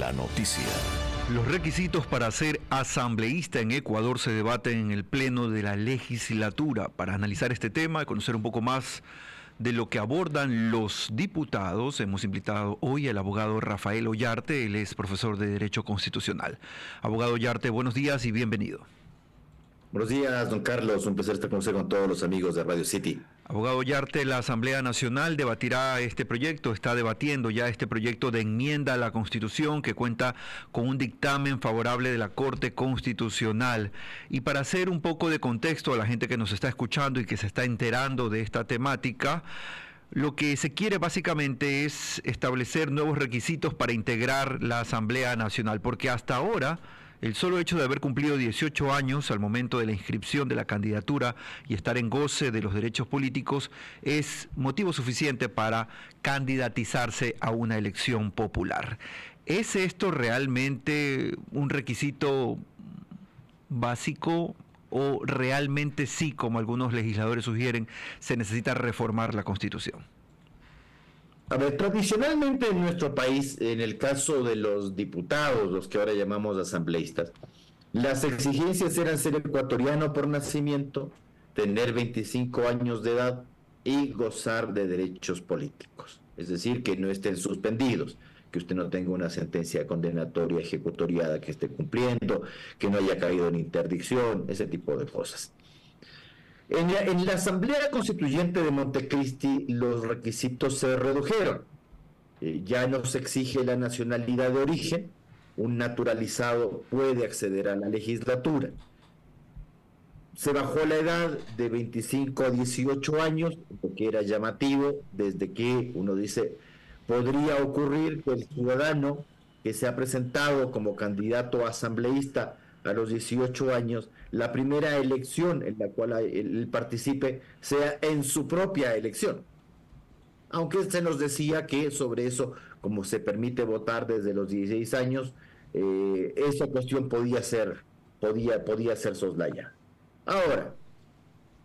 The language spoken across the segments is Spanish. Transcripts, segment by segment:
la noticia. Los requisitos para ser asambleísta en Ecuador se debaten en el Pleno de la Legislatura. Para analizar este tema y conocer un poco más de lo que abordan los diputados, hemos invitado hoy al abogado Rafael Ollarte. Él es profesor de Derecho Constitucional. Abogado Ollarte, buenos días y bienvenido. Buenos días, don Carlos. Un placer estar con usted, con todos los amigos de Radio City. Abogado Ollarte, la Asamblea Nacional debatirá este proyecto, está debatiendo ya este proyecto de enmienda a la Constitución que cuenta con un dictamen favorable de la Corte Constitucional. Y para hacer un poco de contexto a la gente que nos está escuchando y que se está enterando de esta temática, lo que se quiere básicamente es establecer nuevos requisitos para integrar la Asamblea Nacional, porque hasta ahora el solo hecho de haber cumplido 18 años al momento de la inscripción de la candidatura y estar en goce de los derechos políticos es motivo suficiente para candidatizarse a una elección popular. ¿Es esto realmente un requisito básico o realmente sí, como algunos legisladores sugieren, se necesita reformar la Constitución? A ver, tradicionalmente en nuestro país, en el caso de los diputados, los que ahora llamamos asambleístas, las exigencias eran ser ecuatoriano por nacimiento, tener 25 años de edad y gozar de derechos políticos. Es decir, que no estén suspendidos, que usted no tenga una sentencia condenatoria ejecutoriada que esté cumpliendo, que no haya caído en interdicción, ese tipo de cosas. En la Asamblea Constituyente de Montecristi los requisitos se redujeron. Ya no se exige la nacionalidad de origen, un naturalizado puede acceder a la legislatura. Se bajó la edad de 25 a 18 años, lo que era llamativo, desde que uno dice, podría ocurrir que el ciudadano que se ha presentado como candidato a asambleísta a los 18 años, la primera elección en la cual él participe sea en su propia elección. Aunque se nos decía que sobre eso, como se permite votar desde los 16 años, esa cuestión podía ser soslayada. Ahora,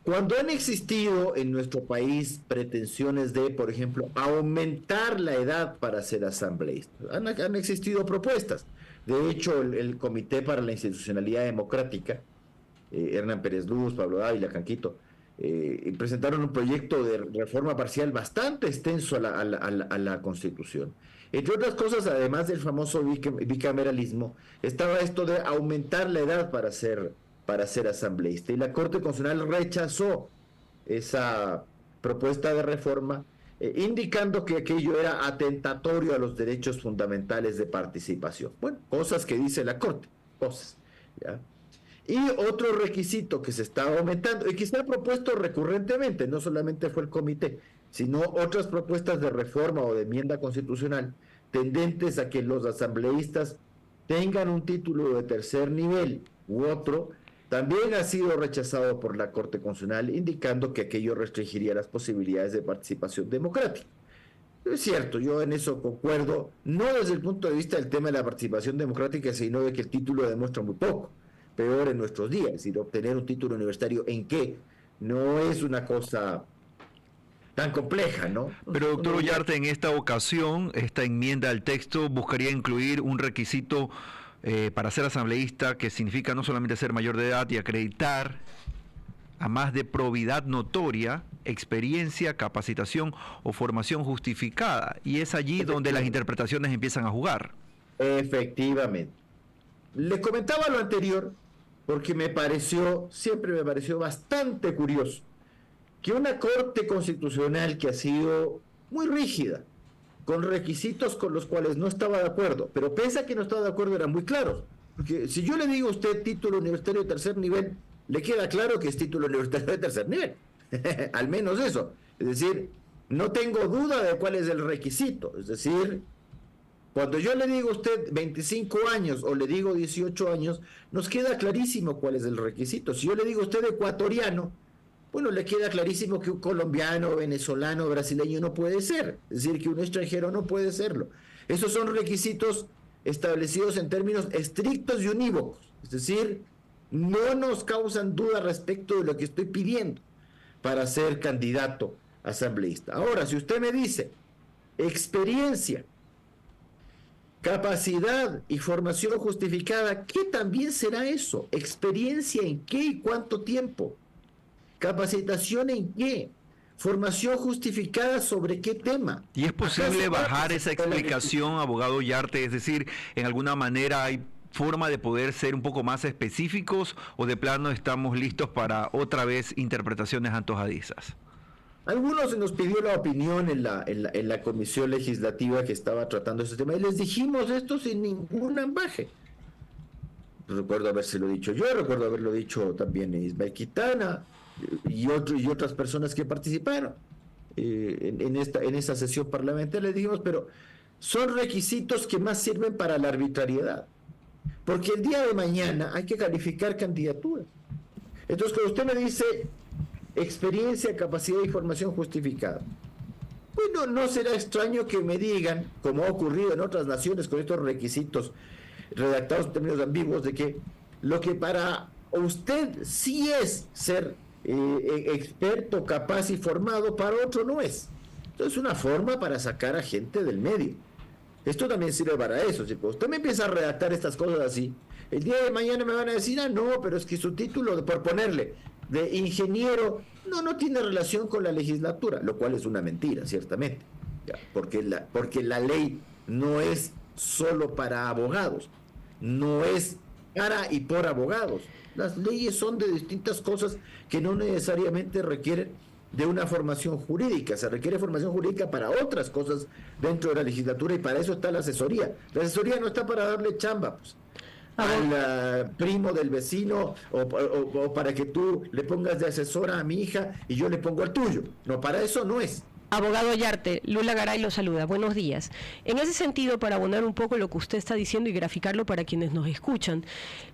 cuando han existido en nuestro país pretensiones de, por ejemplo, aumentar la edad para ser asambleísta, han existido propuestas. De hecho, el Comité para la Institucionalidad Democrática, Hernán Pérez Luz, Pablo Dávila, Canquito, presentaron un proyecto de reforma parcial bastante extenso a la Constitución. Entre otras cosas, además del famoso bicameralismo, estaba esto de aumentar la edad para ser asambleísta. Y la Corte Constitucional rechazó esa propuesta de reforma, indicando que aquello era atentatorio a los derechos fundamentales de participación. Bueno, cosas que dice la Corte, cosas, ¿ya? Y otro requisito que se estaba aumentando y que se ha propuesto recurrentemente, no solamente fue el comité, sino otras propuestas de reforma o de enmienda constitucional tendentes a que los asambleístas tengan un título de tercer nivel u otro, también ha sido rechazado por la Corte Constitucional, indicando que aquello restringiría las posibilidades de participación democrática. Es cierto, yo en eso concuerdo, no desde el punto de vista del tema de la participación democrática, sino de que el título demuestra muy poco, peor en nuestros días, es decir, obtener un título universitario en qué no es una cosa tan compleja, ¿no? Pero doctor Ollarte, en esta ocasión, esta enmienda al texto buscaría incluir un requisito para ser asambleísta, que significa no solamente ser mayor de edad y acreditar, a más de probidad notoria, experiencia, capacitación o formación justificada. Y es allí donde las interpretaciones empiezan a jugar. Efectivamente. Le comentaba lo anterior porque siempre me pareció bastante curioso que una Corte Constitucional que ha sido muy rígida, con requisitos con los cuales no estaba de acuerdo, pero pese a que no estaba de acuerdo eran muy claros, porque si yo le digo a usted título universitario de tercer nivel, le queda claro que es título universitario de tercer nivel, al menos eso, es decir, no tengo duda de cuál es el requisito, es decir, cuando yo le digo a usted 25 años o le digo 18 años, nos queda clarísimo cuál es el requisito. Si yo le digo a usted ecuatoriano, bueno, le queda clarísimo que un colombiano, venezolano, brasileño no puede ser, es decir, que un extranjero no puede serlo. Esos son requisitos establecidos en términos estrictos y unívocos, es decir, no nos causan duda respecto de lo que estoy pidiendo para ser candidato asambleísta. Ahora, si usted me dice experiencia, Capacidad y formación justificada, ¿qué también será eso? ¿Experiencia en qué y cuánto tiempo? ¿Capacitación en qué? ¿Formación justificada sobre qué tema? ¿Y es posible bajar esa explicación, abogado Yarte? Es decir, ¿en alguna manera hay forma de poder ser un poco más específicos o de plano estamos listos para otra vez interpretaciones antojadizas? Algunos nos pidió la opinión en la comisión legislativa que estaba tratando este tema y les dijimos esto sin ningún ambaje. Recuerdo habérselo dicho yo, recuerdo haberlo dicho también Ismael Quintana y otras personas que participaron en esta sesión parlamentaria. Les dijimos, pero son requisitos que más sirven para la arbitrariedad, porque el día de mañana hay que calificar candidaturas. Entonces, cuando usted me dice experiencia, capacidad y formación justificada, bueno, no será extraño que me digan, como ha ocurrido en otras naciones con estos requisitos redactados en términos ambiguos, de que lo que para usted sí es ser experto, capaz y formado, para otro no es. Entonces, es una forma para sacar a gente del medio. Esto también sirve para eso. Si usted me empieza a redactar estas cosas así, el día de mañana me van a decir, no, pero es que su título, por ponerle, de ingeniero, no tiene relación con la legislatura, lo cual es una mentira, ciertamente, porque la ley no es solo para abogados, no es para y por abogados. Las leyes son de distintas cosas que no necesariamente requieren de una formación jurídica. Se requiere formación jurídica para otras cosas dentro de la legislatura y para eso está la asesoría. La asesoría no está para darle chamba, pues, al primo del vecino o para que tú le pongas de asesora a mi hija y yo le pongo al tuyo. No, para eso no es. Abogado Yarte, Lula Garay lo saluda. Buenos días. En ese sentido, para abonar un poco lo que usted está diciendo y graficarlo para quienes nos escuchan,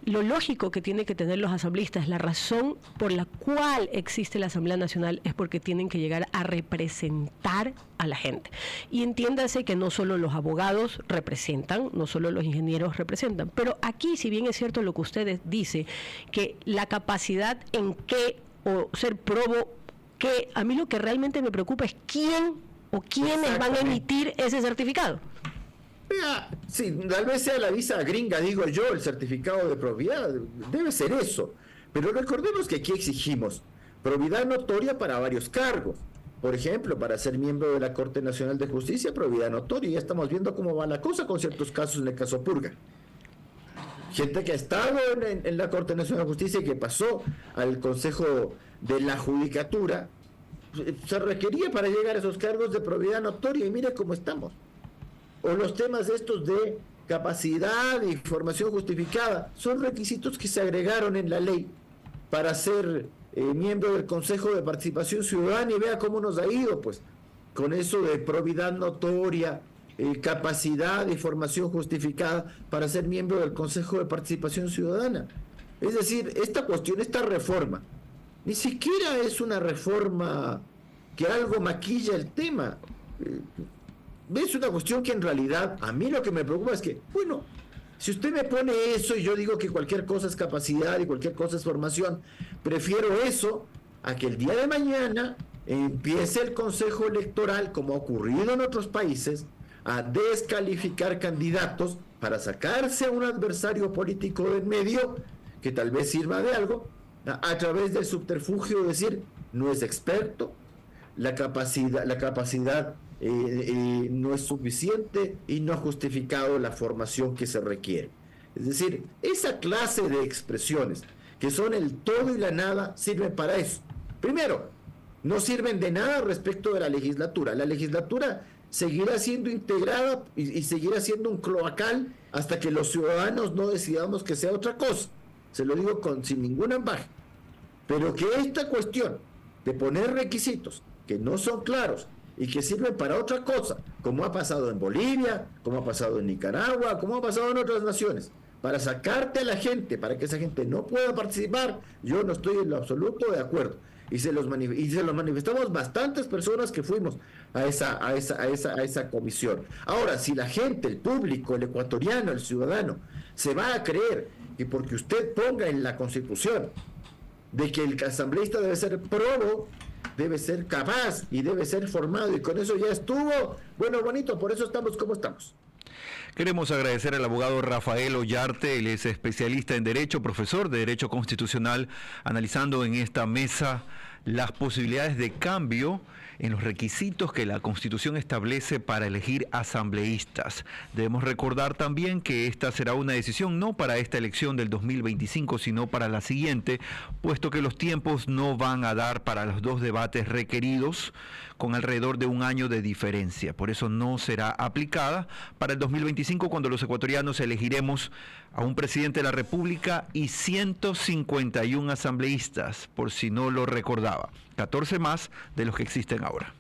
lo lógico que tienen que tener los asambleístas, la razón por la cual existe la Asamblea Nacional es porque tienen que llegar a representar a la gente. Y entiéndase que no solo los abogados representan, no solo los ingenieros representan, pero aquí, si bien es cierto lo que usted dice, que la capacidad en qué o ser probo, que a mí lo que realmente me preocupa es quién o quiénes van a emitir ese certificado. Sí, tal vez sea la visa gringa, digo yo, el certificado de probidad, debe ser eso. Pero recordemos que aquí exigimos probidad notoria para varios cargos. Por ejemplo, para ser miembro de la Corte Nacional de Justicia, probidad notoria. Ya estamos viendo cómo va la cosa con ciertos casos en el caso Purga. Gente que ha estado en la Corte Nacional de Justicia y que pasó al Consejo de la Judicatura, se requería para llegar a esos cargos de probidad notoria y mire cómo estamos. O los temas estos de capacidad y formación justificada, son requisitos que se agregaron en la ley para ser miembro del Consejo de Participación Ciudadana y vea cómo nos ha ido, pues, con eso de probidad notoria, capacidad y formación justificada para ser miembro del Consejo de Participación Ciudadana. Es decir, esta cuestión, esta reforma, ni siquiera es una reforma que algo maquilla el tema. Es una cuestión que en realidad a mí lo que me preocupa es que, bueno, si usted me pone eso y yo digo que cualquier cosa es capacidad y cualquier cosa es formación, prefiero eso a que el día de mañana empiece el Consejo Electoral, como ha ocurrido en otros países, a descalificar candidatos para sacarse a un adversario político del medio que tal vez sirva de algo, a través del subterfugio de decir no es experto, la capacidad no es suficiente y no ha justificado la formación que se requiere. Es decir, esa clase de expresiones que son el todo y la nada sirven para eso. Primero, no sirven de nada respecto de la legislatura. La legislatura seguirá siendo integrada y seguirá siendo un cloacal hasta que los ciudadanos no decidamos que sea otra cosa. Se lo digo sin ningún ambaje. Pero que esta cuestión de poner requisitos que no son claros y que sirven para otra cosa, como ha pasado en Bolivia, como ha pasado en Nicaragua, como ha pasado en otras naciones, para sacarte a la gente, para que esa gente no pueda participar, yo no estoy en lo absoluto de acuerdo. Y se los manifestamos bastantes personas que fuimos a esa comisión. Ahora, si la gente, el público, el ecuatoriano, el ciudadano, se va a creer que porque usted ponga en la Constitución de que el asambleísta debe ser probo, debe ser capaz y debe ser formado y con eso ya estuvo, bueno, bonito, por eso estamos como estamos. Queremos agradecer al abogado Rafael Ollarte, él es especialista en Derecho, profesor de Derecho Constitucional, analizando en esta mesa las posibilidades de cambio en los requisitos que la Constitución establece para elegir asambleístas. Debemos recordar también que esta será una decisión no para esta elección del 2025, sino para la siguiente, puesto que los tiempos no van a dar para los dos debates requeridos, con alrededor de un año de diferencia. Por eso no será aplicada para el 2025, cuando los ecuatorianos elegiremos a un presidente de la República y 151 asambleístas, por si no lo recordaba, 14 más de los que existen ahora.